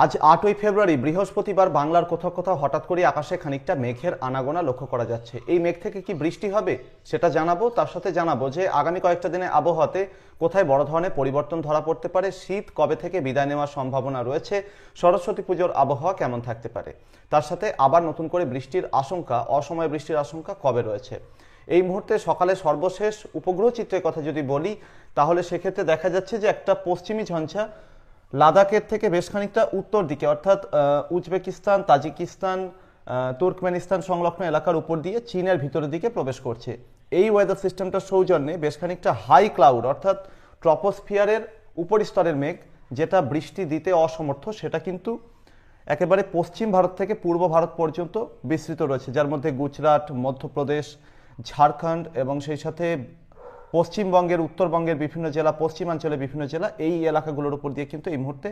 আজ ৮ই ফেব্রুয়ারি বৃহস্পতিবার বাংলার কোথাও কোথাও হঠাৎ করে আকাশে খানিকটা মেঘের আনাগোনা লক্ষ্য করা যাচ্ছে। এই মেঘ থেকে কি বৃষ্টি হবে সেটা জানাবো, তার সাথে জানাবো যে আগামী কয়েকটা দিনে আবহাওয়াতে কোথায় বড় ধরনের পরিবর্তন ধরা পড়তে পারে, শীত কবে থেকে বিদায় নেওয়ার সম্ভাবনা রয়েছে, সরস্বতী পুজোর আবহাওয়া কেমন থাকতে পারে, তার সাথে আবার নতুন করে বৃষ্টির আশঙ্কা, অসময়ে বৃষ্টির আশঙ্কা কবে রয়েছে। এই মুহূর্তে সকালে সর্বশেষ উপগ্রহ চিত্রের কথা যদি বলি তাহলে সেক্ষেত্রে দেখা যাচ্ছে যে একটা পশ্চিমী ঝঞ্ঝা লাদাখের থেকে বেশ খানিকটা উত্তর দিকে অর্থাৎ উজবেকিস্তান, তাজিকিস্তান, তুর্কমেনিস্তান সংলগ্ন এলাকার উপর দিয়ে চীনের ভিতরের দিকে প্রবেশ করছে। এই ওয়েদার সিস্টেমটার সৌজন্যে বেশ খানিকটা হাই ক্লাউড অর্থাৎ ট্রপোস্ফিয়ারের উপরিস্তরের মেঘ, যেটা বৃষ্টি দিতে অসমর্থ, সেটা কিন্তু একেবারে পশ্চিম ভারত থেকে পূর্ব ভারত পর্যন্ত বিস্তৃত রয়েছে, যার মধ্যে গুজরাট, মধ্যপ্রদেশ, ঝাড়খণ্ড এবং সেই সাথে পশ্চিমবঙ্গের, উত্তরবঙ্গের বিভিন্ন জেলা, পশ্চিমাঞ্চলের বিভিন্ন জেলা, এই এলাকাগুলোর উপর দিয়ে কিন্তু এই মুহূর্তে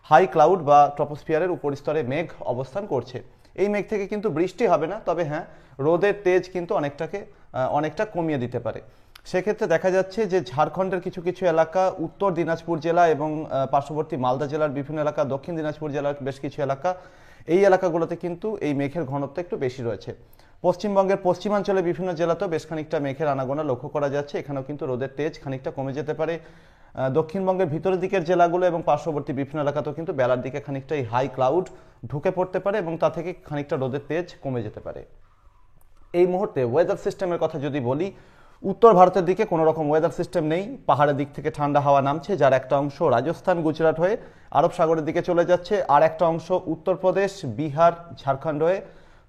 হাই ক্লাউড বা ট্রপোস্ফিয়ারের উপরিস্তরে মেঘ অবস্থান করছে। এই মেঘ থেকে কিন্তু বৃষ্টি হবে না, তবে হ্যাঁ, রোদের তেজ কিন্তু অনেকটা কমিয়ে দিতে পারে। সেক্ষেত্রে দেখা যাচ্ছে যে ঝাড়খণ্ডের কিছু কিছু এলাকা, উত্তর দিনাজপুর জেলা এবং পার্শ্ববর্তী মালদা জেলার বিভিন্ন এলাকা, দক্ষিণ দিনাজপুর জেলার বেশ কিছু এলাকা, এই এলাকাগুলোতে কিন্তু এই মেঘের ঘনত্ব একটু বেশি রয়েছে। পশ্চিমবঙ্গের পশ্চিমাঞ্চলে বিভিন্ন জেলাতেও বেশ খানিকটা মেঘের আনাগোনা লক্ষ্য করা যাচ্ছে, এখানেও কিন্তু রোদের তেজ খানিকটা কমে যেতে পারে। দক্ষিণবঙ্গের ভিতরের দিকের জেলাগুলো এবং পার্শ্ববর্তী বিভিন্ন এলাকাতেও কিন্তু বেলার দিকে খানিকটা এই হাই ক্লাউড ঢুকে পড়তে পারে এবং তা থেকে খানিকটা রোদের তেজ কমে যেতে পারে। এই মুহূর্তে ওয়েদার সিস্টেমের কথা যদি বলি, উত্তর ভারতের দিকে কোনো রকম ওয়েদার সিস্টেম নেই। পাহাড়ের দিক থেকে ঠান্ডা হাওয়া নামছে, যার একটা অংশ রাজস্থান, গুজরাট হয়ে আরব সাগরের দিকে চলে যাচ্ছে, আর একটা অংশ উত্তরপ্রদেশ, বিহার, ঝাড়খণ্ড হয়ে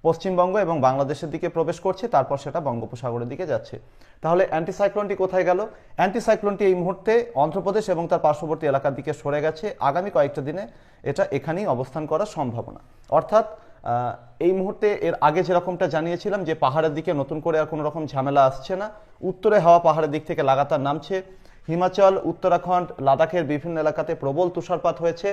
পশ্চিমবঙ্গ এবং বাংলাদেশের দিকে প্রবেশ করছে, তারপর সেটা বঙ্গোপসাগরের দিকে যাচ্ছে। তাহলে অ্যান্টিসাইক্লোনটি কোথায় গেল? অ্যান্টিসাইক্লোনটি এই মুহূর্তে অন্ধ্রপ্রদেশ এবং তার পার্শ্ববর্তী এলাকার দিকে সরে গেছে। আগামী কয়েকটা দিনে এটা এখানেই অবস্থান করার সম্ভাবনা। অর্থাৎ এই মুহূর্তে এর আগে যেরকমটা জানিয়েছিলাম যে পাহাড়ের দিকে নতুন করে আর কোনো রকম ঝামেলা আসছে না, উত্তরে হাওয়া পাহাড়ের দিক থেকে লাগাতার নামছে। হিমাচল, উত্তরাখণ্ড, লাদাখের বিভিন্ন এলাকাতে প্রবল তুষারপাত হয়েছে,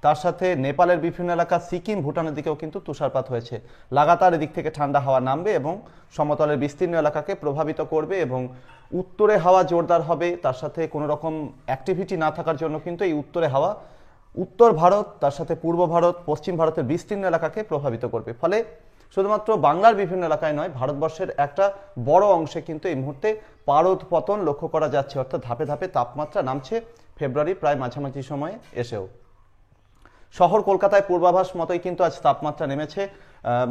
তার সাথে নেপালের বিভিন্ন এলাকা, সিকিম, ভুটানের দিকেও কিন্তু তুষারপাত হয়েছে। লাগাতার এদিক থেকে ঠান্ডা হাওয়া নামবে এবং সমতলের বিস্তীর্ণ এলাকাকে প্রভাবিত করবে এবং উত্তরে হাওয়া জোরদার হবে। তার সাথে কোনো রকম অ্যাক্টিভিটি না থাকার জন্য কিন্তু এই উত্তরে হাওয়া উত্তর ভারত, তার সাথে পূর্ব ভারত, পশ্চিম ভারতের বিস্তীর্ণ এলাকাকে প্রভাবিত করবে। ফলে শুধুমাত্র বাংলার বিভিন্ন এলাকায় নয়, ভারতবর্ষের একটা বড় অংশে কিন্তু এই মুহূর্তে পারদ পতন লক্ষ্য করা যাচ্ছে, অর্থাৎ ধাপে ধাপে তাপমাত্রা নামছে ফেব্রুয়ারি প্রায় মাঝামাঝি সময়ে এসেও। শহর কলকাতায় পূর্বাভাস মতোই কিন্তু আজ তাপমাত্রা নেমেছে,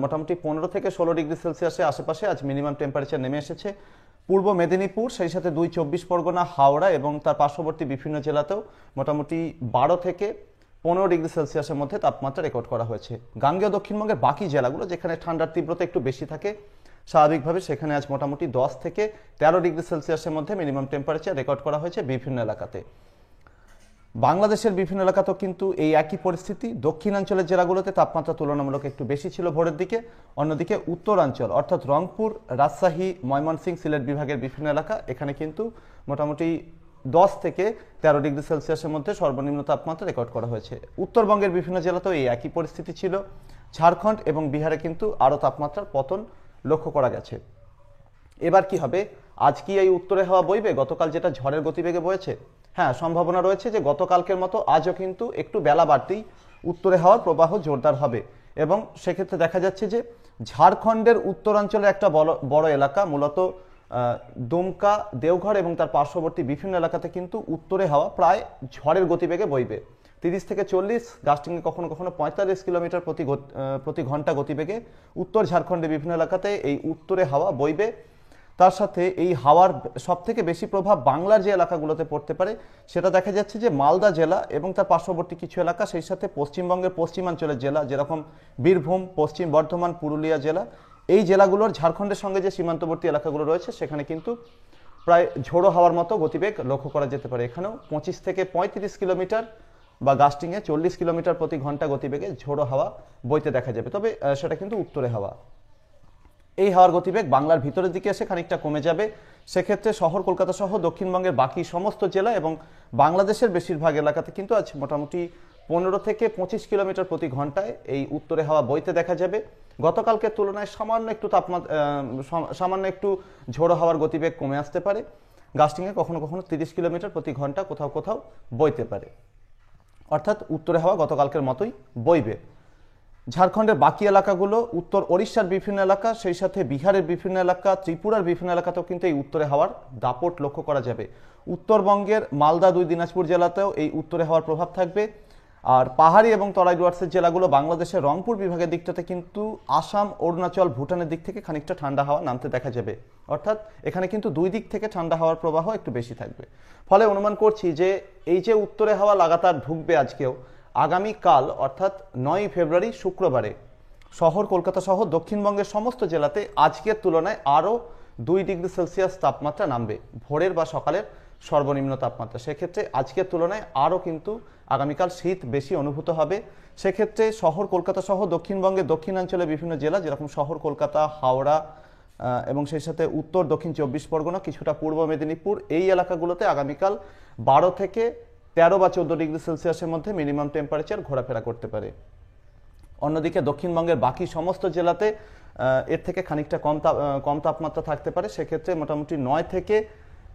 মোটামুটি 15 থেকে 16 ডিগ্রি সেলসিয়াসের আশেপাশে আজ মিনিমাম টেম্পারেচার নেমে এসেছে। পূর্ব মেদিনীপুর, সেই সাথে 2 চব্বিশ পরগনা, হাওড়া এবং তার পার্শ্ববর্তী বিভিন্ন জেলাতেও মোটামুটি 12 থেকে 15 ডিগ্রি সেলসিয়াসের মধ্যে তাপমাত্রা রেকর্ড করা হয়েছে। গাঙ্গেয় দক্ষিণবঙ্গের বাকি জেলাগুলো যেখানে ঠান্ডার তীব্রতা একটু বেশি থাকে, স্বাভাবিকভাবে সেখানে আজ মোটামুটি 10 থেকে 13 ডিগ্রি সেলসিয়াসের মধ্যে মিনিমাম টেম্পারেচার রেকর্ড করা হয়েছে বিভিন্ন এলাকাতে। বাংলাদেশের বিভিন্ন এলাকাতেও কিন্তু এই একই পরিস্থিতি। দক্ষিণাঞ্চলের জেলাগুলোতে তাপমাত্রা তুলনামূলক একটু বেশি ছিল ভোরের দিকে, অন্যদিকে উত্তরাঞ্চল অর্থাৎ রংপুর, রাজশাহী, ময়মনসিংহ, সিলেট বিভাগের বিভিন্ন এলাকা, এখানে কিন্তু মোটামুটি 10 থেকে 13 ডিগ্রি সেলসিয়াসের মধ্যে সর্বনিম্ন তাপমাত্রা রেকর্ড করা হয়েছে। উত্তরবঙ্গের বিভিন্ন জেলাতেও এই একই পরিস্থিতি ছিল। ঝাড়খণ্ড এবং বিহারে কিন্তু আরও তাপমাত্রার পতন লক্ষ্য করা গেছে। এবার কি হবে? আজ কি এই উত্তরে হাওয়া বইবে গতকাল যেটা ঝড়ের গতিবেগে বয়েছে? হ্যাঁ, সম্ভাবনা রয়েছে যে গতকালকের মতো আজও কিন্তু একটু বেলা বাড়তেই উত্তরে হাওয়ার প্রবাহ জোরদার হবে এবং সেক্ষেত্রে দেখা যাচ্ছে যে ঝাড়খণ্ডের উত্তরাঞ্চলের একটা বড় এলাকা, মূলত দুমকা, দেওঘর এবং তার পার্শ্ববর্তী বিভিন্ন এলাকাতে কিন্তু উত্তরে হাওয়া প্রায় ঝড়ের গতিবেগে বইবে। 30 থেকে 40, গাস্টিংয়ে কখনো কখনো 45 কিলোমিটার প্রতি ঘন্টা গতিবেগে উত্তর ঝাড়খণ্ডের বিভিন্ন এলাকাতে এই উত্তরে হাওয়া বইবে। তার সাথে এই হাওয়ার সব থেকে বেশি প্রভাব বাংলার যে এলাকাগুলোতে পড়তে পারে সেটা দেখা যাচ্ছে যে মালদা জেলা এবং তার পার্শ্ববর্তী কিছু এলাকা, সেই সাথে পশ্চিমবঙ্গের পশ্চিমাঞ্চলের জেলা যেরকম বীরভূম, পশ্চিম বর্ধমান, পুরুলিয়া জেলা, এই জেলাগুলোর ঝাড়খণ্ডের সঙ্গে যে সীমান্তবর্তী এলাকাগুলো রয়েছে সেখানে কিন্তু প্রায় ঝোড়ো হাওয়ার মতো গতিবেগ লক্ষ্য করা যেতে পারে। এখানেও 25 থেকে 35 কিলোমিটার বা গাস্টিংয়ে 40 কিলোমিটার প্রতি ঘন্টা গতিবেগে ঝোড়ো হাওয়া বইতে দেখা যাবে, তবে সেটা কিন্তু উত্তরে হাওয়া। এই হাওয়ার গতিবেগ বাংলার ভিতরের দিকে এসে খানিকটা কমে যাবে। সেক্ষেত্রে শহর কলকাতা সহ দক্ষিণবঙ্গের বাকি সমস্ত জেলা এবং বাংলাদেশের বেশিরভাগ এলাকাতে কিন্তু আজ মোটামুটি 15 থেকে 25 কিলোমিটার প্রতি ঘন্টায় এই উত্তরে হাওয়া বইতে দেখা যাবে। গতকালকের তুলনায় সামান্য একটু ঝোড়ো হাওয়ার গতিবেগ কমে আসতে পারে। গাস্টিংয়ে কখনো কখনো 30 কিলোমিটার প্রতি ঘন্টা কোথাও কোথাও বইতে পারে। অর্থাৎ উত্তরে হাওয়া গতকালকের মতোই বইবে। ঝাড়খণ্ডের বাকি এলাকাগুলো, উত্তর ওড়িশার বিভিন্ন এলাকা, সেই সাথে বিহারের বিভিন্ন এলাকা, ত্রিপুরার বিভিন্ন এলাকাতেও কিন্তু এই উত্তরে হাওয়ার দাপট লক্ষ্য করা যাবে। উত্তরবঙ্গের মালদা, দিনাজপুর জেলাতেও এই উত্তরে হাওয়ার প্রভাব থাকবে। আর পাহাড়ি এবং তরাই ডুয়ার্সের জেলাগুলো, বাংলাদেশের রংপুর বিভাগের দিকটাতে কিন্তু আসাম, অরুণাচল, ভুটানের দিক থেকে খানিকটা ঠান্ডা হাওয়া নামতে দেখা যাবে। অর্থাৎ এখানে কিন্তু দুই দিক থেকে ঠান্ডা হাওয়ার প্রবাহ একটু বেশি থাকবে। ফলে অনুমান করছি যে এই যে উত্তরে হাওয়া লাগাতার ঢুকবে আজকেও, আগামীকাল অর্থাৎ 9 ফেব্রুয়ারি শুক্রবারে শহর কলকাতা সহ দক্ষিণবঙ্গের সমস্ত জেলাতে আজকের তুলনায় আরও 2 ডিগ্রি সেলসিয়াস তাপমাত্রা নামবে ভোরের বা সকালের সর্বনিম্ন তাপমাত্রা। সেক্ষেত্রে আজকের তুলনায় আরও কিন্তু আগামীকাল শীত বেশি অনুভূত হবে। সেক্ষেত্রে শহর কলকাতা সহ দক্ষিণবঙ্গের দক্ষিণাঞ্চলের বিভিন্ন জেলা, যেরকম শহর কলকাতা, হাওড়া এবং সেই সাথে উত্তর দক্ষিণ 24 পরগনা, কিছুটা পূর্ব মেদিনীপুর, এই এলাকাগুলোতে আগামীকাল 12 থেকে 13 বা 14 ডিগ্রি সেলসিয়াসের মধ্যে মিনিমাম টেম্পারেচার ঘোরাফেরা করতে পারে। অন্যদিকে দক্ষিণবঙ্গের বাকি সমস্ত জেলাতে এর থেকে খানিকটা কম তাপমাত্রা থাকতে পারে। সেক্ষেত্রে মোটামুটি 9 থেকে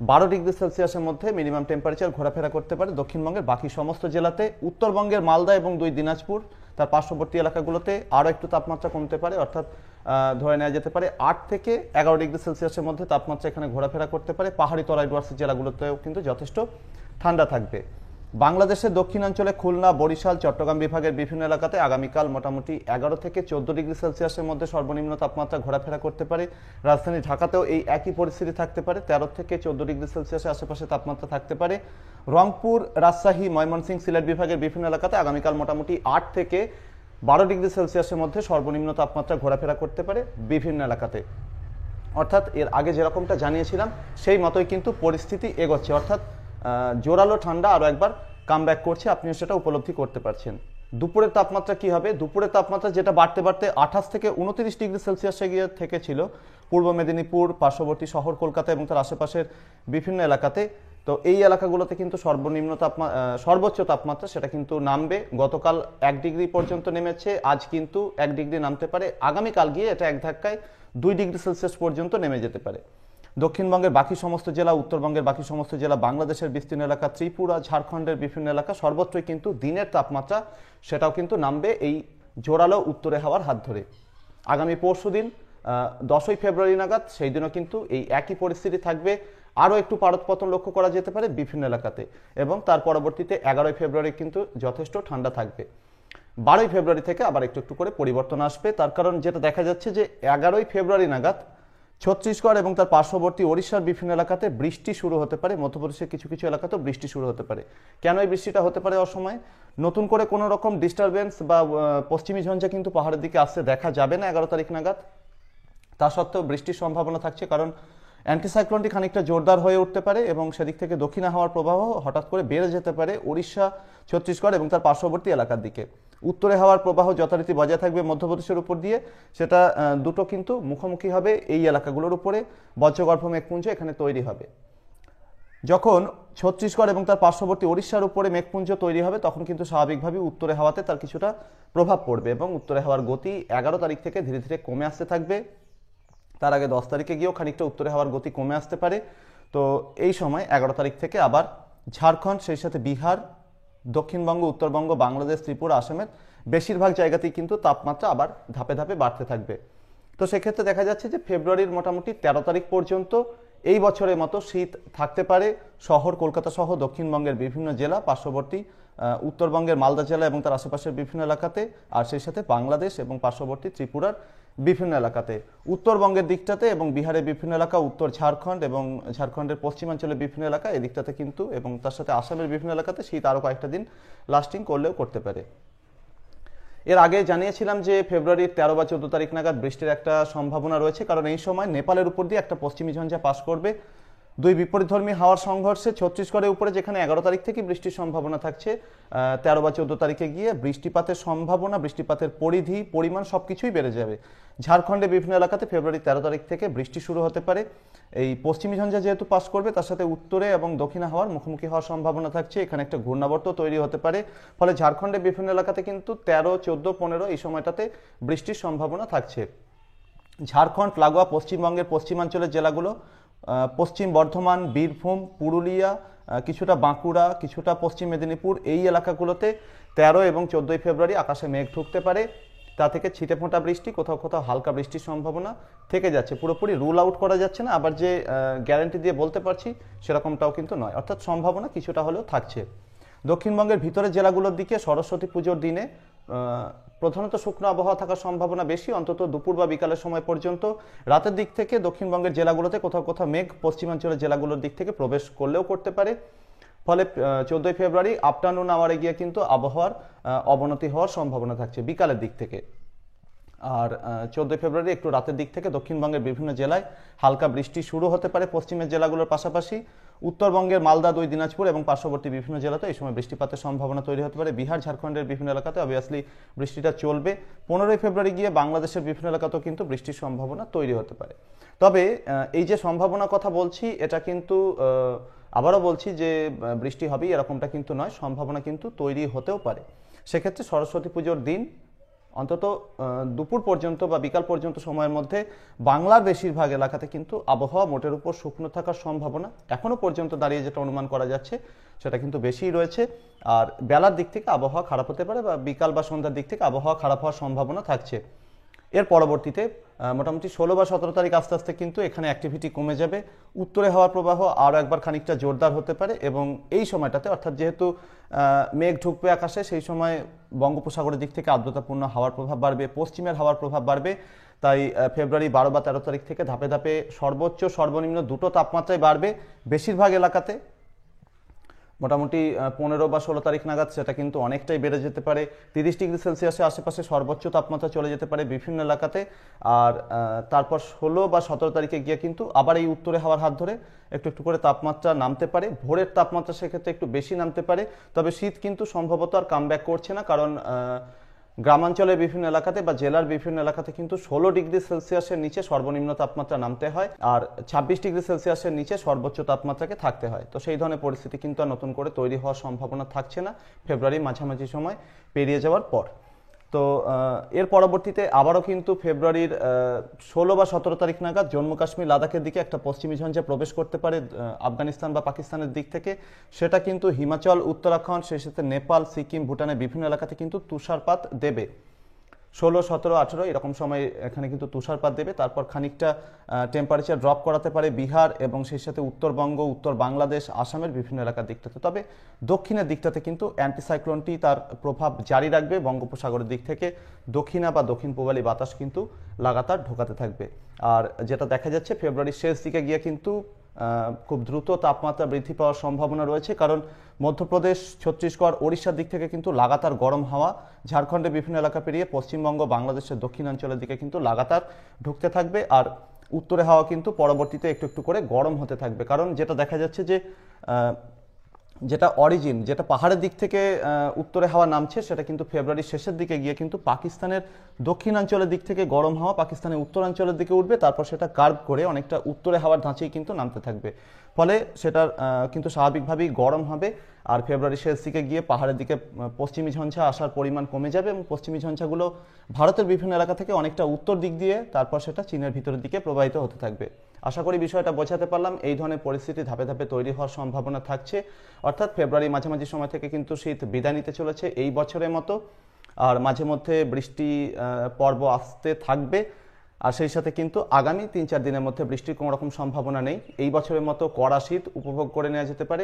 12 ডিগ্রি সেলসিয়াসের মধ্যে মিনিমাম টেম্পারেচার ঘোরাফেরা করতে পারে দক্ষিণবঙ্গের বাকি সমস্ত জেলাতে। উত্তরবঙ্গের মালদা এবং 2 দিনাজপুর, তার পার্শ্ববর্তী এলাকাগুলোতে আরও একটু তাপমাত্রা কমতে পারে, অর্থাৎ ধরে নেওয়া যেতে পারে 8 থেকে 11 ডিগ্রি সেলসিয়াসের মধ্যে তাপমাত্রা এখানে ঘোরাফেরা করতে পারে। পাহাড়ি তরাই ডুয়ার্সের জেলাগুলোতেও কিন্তু যথেষ্ট ঠান্ডা থাকবে। বাংলাদেশের দক্ষিণাঞ্চলে খুলনা, বরিশাল, চট্টগ্রাম বিভাগের বিভিন্ন এলাকাতে আগামীকাল মোটামুটি 11 থেকে 14 ডিগ্রি সেলসিয়াসের মধ্যে সর্বনিম্ন তাপমাত্রা ঘোরাফেরা করতে পারে। রাজধানী ঢাকাতেও এই একই পরিস্থিতি থাকতে পারে, 13 থেকে 14 ডিগ্রি সেলসিয়াসের আশেপাশে তাপমাত্রা থাকতে পারে। রংপুর, রাজশাহী, ময়মনসিংহ, সিলেট বিভাগের বিভিন্ন এলাকাতে আগামীকাল মোটামুটি 8 থেকে 12 ডিগ্রি সেলসিয়াসের মধ্যে সর্বনিম্ন তাপমাত্রা ঘোরাফেরা করতে পারে বিভিন্ন এলাকাতে। অর্থাৎ এর আগে যেরকমটা জানিয়েছিলাম সেই মতোই কিন্তু পরিস্থিতি এগোচ্ছে, অর্থাৎ জোরালো ঠান্ডা আরও একবার কামব্যাক করছে, আপনিও সেটা উপলব্ধি করতে পারছেন। দুপুরের তাপমাত্রা কি হবে? দুপুরের তাপমাত্রা যেটা বাড়তে বাড়তে 28 থেকে 29 ডিগ্রি সেলসিয়াসে গিয়ে থেকে ছিল পূর্ব মেদিনীপুর, পার্শ্ববর্তী শহর কলকাতা এবং তার আশেপাশের বিভিন্ন এলাকাতে। তো এই এলাকাগুলোতে কিন্তু সর্বোচ্চ তাপমাত্রা সেটা কিন্তু নামবে। গতকাল 1 ডিগ্রি পর্যন্ত নেমেছে, আজ কিন্তু 1 ডিগ্রি নামতে পারে, আগামীকাল গিয়ে এটা এক ধাক্কায় 2 ডিগ্রি সেলসিয়াস পর্যন্ত নেমে যেতে পারে। দক্ষিণবঙ্গের বাকি সমস্ত জেলা, উত্তরবঙ্গের বাকি সমস্ত জেলা, বাংলাদেশের বিস্তীর্ণ এলাকা, ত্রিপুরা, ঝাড়খণ্ডের বিভিন্ন এলাকা, সর্বত্রই কিন্তু দিনের তাপমাত্রা সেটাও কিন্তু নামবে এই জোরালো উত্তরে হাওয়ার হাত ধরে। আগামী পরশুদিন 10ই ফেব্রুয়ারি নাগাদ, সেই দিনও কিন্তু এই একই পরিস্থিতি থাকবে। আরও একটু পারদপতন লক্ষ্য করা যেতে পারে বিভিন্ন এলাকাতে, এবং তার পরবর্তীতে 11ই ফেব্রুয়ারি কিন্তু যথেষ্ট ঠান্ডা থাকবে। 12ই ফেব্রুয়ারি থেকে আবার একটু একটু করে পরিবর্তন আসবে, তার কারণ যেটা দেখা যাচ্ছে যে 11ই ফেব্রুয়ারি নাগাদ ছত্তিশগড় এবং তার পার্শ্ববর্তী ওড়িশার বিভিন্ন এলাকাতে বৃষ্টি শুরু হতে পারে, মধ্যপ্রদেশের কিছু কিছু এলাকাতেও বৃষ্টি শুরু হতে পারে। কেন এই বৃষ্টিটা হতে পারে অসময়ে? নতুন করে কোনো রকম ডিস্টারবেন্স বা পশ্চিমী ঝঞ্ঝা কিন্তু পাহাড়ের দিকে আসতে দেখা যাবে না 11 তারিখ নাগাদ। তা সত্ত্বেও বৃষ্টির সম্ভাবনা থাকছে, কারণ অ্যান্টিসাইক্লোনটি খানিকটা জোরদার হয়ে উঠতে পারে এবং সেদিক থেকে দক্ষিণা হাওয়ার প্রবাহ হঠাৎ করে বেড়ে যেতে পারে ওড়িশা, ছত্তিশগড় এবং তার পার্শ্ববর্তী এলাকার দিকে। উত্তরে হাওয়ার প্রবাহ যথারীতি বজায় থাকবে মধ্যপ্রদেশের উপর দিয়ে, সেটা দুটো কিন্তু মুখোমুখি হবে এই এলাকাগুলোর উপরে। বজ্রগর্ভ মেঘপুঞ্জ এখানে তৈরি হবে। যখন ছত্তিশগড় এবং তার পার্শ্ববর্তী ওড়িশার উপরে মেঘপুঞ্জ তৈরি হবে, তখন কিন্তু স্বাভাবিকভাবেই উত্তরে হাওয়াতে তার কিছুটা প্রভাব পড়বে এবং উত্তরে হাওয়ার গতি 11 তারিখ থেকে ধীরে ধীরে কমে আসতে থাকবে। তার আগে 10 তারিখে গিয়েও খানিকটা উত্তরে হাওয়ার গতি কমে আসতে পারে। তো এই সময় 11 তারিখ থেকে আবার ঝাড়খণ্ড, সেই সাথে বিহার, দক্ষিণবঙ্গ, উত্তরবঙ্গ, বাংলাদেশ, ত্রিপুরা, আসামের বেশিরভাগ জায়গাতেই কিন্তু তাপমাত্রা আবার ধাপে ধাপে বাড়তে থাকবে। তো সেক্ষেত্রে দেখা যাচ্ছে যে ফেব্রুয়ারির মোটামুটি 13 তারিখ পর্যন্ত এই বছরের মতো শীত থাকতে পারে শহর কলকাতা সহ দক্ষিণবঙ্গের বিভিন্ন জেলা, পার্শ্ববর্তী উত্তরবঙ্গের মালদা জেলা এবং তার আশেপাশের বিভিন্ন এলাকাতে, আর সেই সাথে বাংলাদেশ এবং পার্শ্ববর্তী ত্রিপুরার বিভিন্ন এলাকাতে। উত্তরবঙ্গের দিকটাতে এবং বিহারের বিভিন্ন এলাকা, উত্তর ঝাড়খণ্ড এবং ঝাড়খণ্ডের পশ্চিমাঞ্চলের বিভিন্ন এলাকা, এদিকটাতে কিন্তু এবং তার সাথে আসামের বিভিন্ন এলাকাতে শীত আরও কয়েকটা দিন লাস্টিং করলেও করতে পারে। এর আগে জানিয়েছিলাম যে ফেব্রুয়ারির 13 বা 14 তারিখ নাগাদ বৃষ্টির একটা সম্ভাবনা রয়েছে, কারণ এই সময় নেপালের উপর দিয়ে একটা পশ্চিমী ঝঞ্ঝা পাস করবে। দুই বিপরীতধর্মী হাওয়ার সংঘর্ষে ছত্তিশগড়ের উপরে যেখানে 11 তারিখ থেকে বৃষ্টির সম্ভাবনা থাকছে, 13 বা 14 তারিখে গিয়ে বৃষ্টিপাতের সম্ভাবনা, বৃষ্টিপাতের পরিধি, পরিমাণ সবকিছুই বেড়ে যাবে। ঝাড়খণ্ডের বিভিন্ন এলাকাতে ফেব্রুয়ারি 13 তারিখ থেকে বৃষ্টি শুরু হতে পারে। এই পশ্চিমী ঝঞ্ঝা যেহেতু পাস করবে, তার সাথে উত্তরে এবং দক্ষিণে হাওয়ার মুখোমুখি হওয়ার সম্ভাবনা থাকছে। এখানে একটা ঘূর্ণাবর্ত তৈরি হতে পারে, ফলে ঝাড়খণ্ডের বিভিন্ন এলাকাতে কিন্তু 13, 14, 15 এই সময়টাতে বৃষ্টির সম্ভাবনা থাকছে। ঝাড়খণ্ড লাগোয়া পশ্চিমবঙ্গের পশ্চিমাঞ্চলের জেলাগুলো, পশ্চিম বর্ধমান, বীরভূম, পুরুলিয়া, কিছুটা বাঁকুড়া, কিছুটা পশ্চিম মেদিনীপুর, এই এলাকাগুলোতে 13 এবং 14 ফেব্রুয়ারি আকাশে মেঘ ঢুকতে পারে। তা থেকে ছিটে ফোঁটা বৃষ্টি, কোথাও কোথাও হালকা বৃষ্টির সম্ভাবনা থেকে যাচ্ছে। পুরোপুরি রুল আউট করা যাচ্ছে না, আবার যে গ্যারান্টি দিয়ে বলতে পারছি সেরকমটাও কিন্তু নয়, অর্থাৎ সম্ভাবনা কিছুটা হলেও থাকছে। দক্ষিণবঙ্গের ভিতরের জেলাগুলোর দিকে সরস্বতী পুজোর দিনে প্রধানত শুকনো আবহাওয়া থাকার সম্ভাবনা বেশি, অন্তত দুপুর বা বিকালের সময় পর্যন্ত। রাতের দিক থেকে দক্ষিণবঙ্গের জেলাগুলোতে কোথাও কোথাও মেঘ পশ্চিমাঞ্চলের জেলাগুলোর দিক থেকে প্রবেশ করলেও করতে পারে। ফলে 14 ফেব্রুয়ারি আফটারনুন আওয়ারে গিয়ে কিন্তু আবহাওয়ার অবনতি হওয়ার সম্ভাবনা থাকছে বিকালের দিক থেকে। আর 14 ফেব্রুয়ারি একটু রাতের দিক থেকে দক্ষিণবঙ্গের বিভিন্ন জেলায় হালকা বৃষ্টি শুরু হতে পারে পশ্চিমের জেলাগুলোর পাশাপাশি। উত্তরবঙ্গের মালদা, 2 দিনাজপুর এবং পার্শ্ববর্তী বিভিন্ন জেলাতে এই সময় বৃষ্টিপাতের সম্ভাবনা তৈরি হতে পারে। বিহার, ঝাড়খণ্ডের বিভিন্ন এলাকাতে অবভিয়াসলি বৃষ্টিটা চলবে। 15 ফেব্রুয়ারি গিয়ে বাংলাদেশের বিভিন্ন এলাকাতেও কিন্তু বৃষ্টির সম্ভাবনা তৈরি হতে পারে। তবে এই যে সম্ভাবনার কথা বলছি, এটা কিন্তু আবারও বলছি যে বৃষ্টি হবেই এরকমটা কিন্তু নয়, সম্ভাবনা কিন্তু তৈরি হতেও পারে। সেক্ষেত্রে সরস্বতী পুজোর দিন অন্তত দুপুর পর্যন্ত বা বিকাল পর্যন্ত সময়ের মধ্যে বাংলার বেশিরভাগ এলাকাতে কিন্তু আবহাওয়া মোটের উপর শুকনো থাকার সম্ভাবনা এখনো পর্যন্ত দাঁড়িয়ে যেটা অনুমান করা যাচ্ছে সেটা কিন্তু বেশিই রয়েছে। আর বেলার দিক থেকে আবহাওয়া খারাপ হতে পারে বা বিকাল বা সন্ধ্যার দিক থেকে আবহাওয়া খারাপ হওয়ার সম্ভাবনা থাকছে। এর পরবর্তীতে মোটামুটি 16 বা 17 তারিখ আস্তে আস্তে কিন্তু এখানে অ্যাক্টিভিটি কমে যাবে। উত্তরে হাওয়ার প্রবাহ আরও একবার খানিকটা জোরদার হতে পারে এবং এই সময়টাতে, অর্থাৎ যেহেতু মেঘ ঢুকবে আকাশে, সেই সময় বঙ্গোপসাগরের দিক থেকে আর্দ্রতাপূর্ণ হাওয়ার প্রভাব বাড়বে, পশ্চিমের হাওয়ার প্রভাব বাড়বে। তাই ফেব্রুয়ারি 12 বা 13 তারিখ থেকে ধাপে ধাপে সর্বোচ্চ সর্বনিম্ন দুটো তাপমাত্রায় বাড়বে বেশিরভাগ এলাকাতে। মোটামুটি 15 বা 16 তারিখ নাগাদ সেটা কিন্তু অনেকটাই বেড়ে যেতে পারে। 30 ডিগ্রি সেলসিয়াসের আশেপাশে সর্বোচ্চ তাপমাত্রা চলে যেতে পারে বিভিন্ন এলাকাতে। আর তারপর 16 বা 17 তারিখে গিয়ে কিন্তু আবার এই উত্তরে হাওয়ার হাত ধরে একটু একটু করে তাপমাত্রা নামতে পারে। ভোরের তাপমাত্রা সেক্ষেত্রে একটু বেশি নামতে পারে। তবে শীত কিন্তু সম্ভবত আর কামব্যাক করছে না, কারণ গ্রামাঞ্চলের বিভিন্ন এলাকাতে বা জেলার বিভিন্ন এলাকাতে কিন্তু 16 ডিগ্রি সেলসিয়াসের নিচে সর্বনিম্ন তাপমাত্রা নামতে হয় আর 26 ডিগ্রি সেলসিয়াসের নিচে সর্বোচ্চ তাপমাত্রাকে থাকতে হয়। তো সেই ধরনের পরিস্থিতি কিন্তু আর নতুন করে তৈরি হওয়ার সম্ভাবনা থাকছে না ফেব্রুয়ারি মাঝামাঝি সময় পেরিয়ে যাওয়ার পর। তো এর পরবর্তীতে আবারও কিন্তু ফেব্রুয়ারির 16 বা 17 তারিখ নাগাদ জম্মু কাশ্মীর, লাদাখের দিকে একটা পশ্চিমী ঝঞ্ঝা প্রবেশ করতে পারে আফগানিস্তান বা পাকিস্তানের দিক থেকে। সেটা কিন্তু হিমাচল, উত্তরাখণ্ড, সেই সাথে নেপাল, সিকিম, ভুটানের বিভিন্ন এলাকাতে কিন্তু তুষারপাত দেবে। 16, 17, 18 এরকম সময় এখানে কিন্তু তুষারপাত দেবে। তারপর খানিকটা টেম্পারেচার ড্রপ করাতে পারে বিহার এবং সেই সাথে উত্তরবঙ্গ, উত্তর বাংলাদেশ, আসামের বিভিন্ন এলাকার দিকটাতে। তবে দক্ষিণের দিকটাতে কিন্তু অ্যান্টিসাইক্লোনটি তার প্রভাব জারি রাখবে। বঙ্গোপসাগরের দিক থেকে দক্ষিণা বা দক্ষিণ পূবালী বাতাস কিন্তু লাগাতার ঢোকাতে থাকবে। আর যেটা দেখা যাচ্ছে ফেব্রুয়ারির শেষ দিকে গিয়ে কিন্তু খুব দ্রুত তাপমাত্রা বৃদ্ধি পাওয়ার সম্ভাবনা রয়েছে, কারণ মধ্যপ্রদেশ, ছত্তিশগড়, ওড়িশার দিক থেকে কিন্তু লাগাতার গরম হাওয়া ঝাড়খণ্ডের বিভিন্ন এলাকা পেরিয়ে পশ্চিমবঙ্গ, বাংলাদেশের দক্ষিণাঞ্চলের দিকে কিন্তু লাগাতার ঢুকতে থাকবে। আর উত্তরে হাওয়া কিন্তু পরবর্তীতে একটু একটু করে গরম হতে থাকবে, কারণ যেটা দেখা যাচ্ছে যে যেটা অরিজিন, যেটা পাহাড়ের দিক থেকে উত্তরে হাওয়া নামছে, সেটা কিন্তু ফেব্রুয়ারির শেষের দিকে গিয়ে কিন্তু পাকিস্তানের দক্ষিণাঞ্চলের দিক থেকে গরম হাওয়া পাকিস্তানের উত্তরাঞ্চলের দিকে উঠবে। তারপর সেটা কার্ভ করে অনেকটা উত্তরে হাওয়ার ধাঁচেই কিন্তু নামতে থাকবে। ফলে সেটার কিন্তু স্বাভাবিকভাবেই গরম হবে। আর ফেব্রুয়ারির শেষ দিকে গিয়ে পাহাড়ের দিকে পশ্চিমী ঝঞ্ঝা আসার পরিমাণ কমে যাবে এবং পশ্চিমী ঝঞ্ঝাগুলো ভারতের বিভিন্ন এলাকা থেকে অনেকটা উত্তর দিক দিয়ে তারপর সেটা চীনের ভিতরের দিকে প্রবাহিত হতে থাকবে। আশা করি বিষয়টা বোঝাতে পারলাম। এই ধরনের পরিস্থিতি ধাপে ধাপে তৈরি হওয়ার সম্ভাবনা থাকছে, অর্থাৎ ফেব্রুয়ারি মাঝামাঝি সময় থেকে কিন্তু শীত বিদায় নিতে চলেছে এই বছরের মতো। আর মাঝে মধ্যে বৃষ্টি পর্ব আসতে থাকবে। আর সেই সাথে কিন্তু আগামী 3-4 দিনের মধ্যে বৃষ্টির কোনো রকম সম্ভাবনা নেই। এই বছরের মতো কড়া শীত উপভোগ করে নেওয়া যেতে পারে।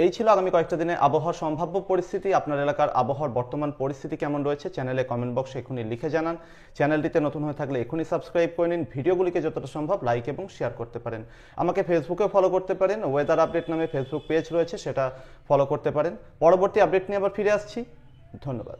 এই ছিল আগামী কয়েকটা দিনে আবহাওয়ার সম্ভাব্য পরিস্থিতি। আপনার এলাকার আবহাওয়ার বর্তমান পরিস্থিতি কেমন রয়েছে চ্যানেলে কমেন্ট বক্সে এখনই লিখে জানান। চ্যানেলটিতে নতুন হয়ে থাকলে এখনই সাবস্ক্রাইব করে নিন। ভিডিওগুলিকে যতটা সম্ভব লাইক এবং শেয়ার করতে পারেন। আমাকে ফেসবুকেও ফলো করতে পারেন। ওয়েদার আপডেট নামে ফেসবুক পেজ রয়েছে, সেটা ফলো করতে পারেন। পরবর্তী আপডেট নিয়ে আবার ফিরে আসছি। ধন্যবাদ।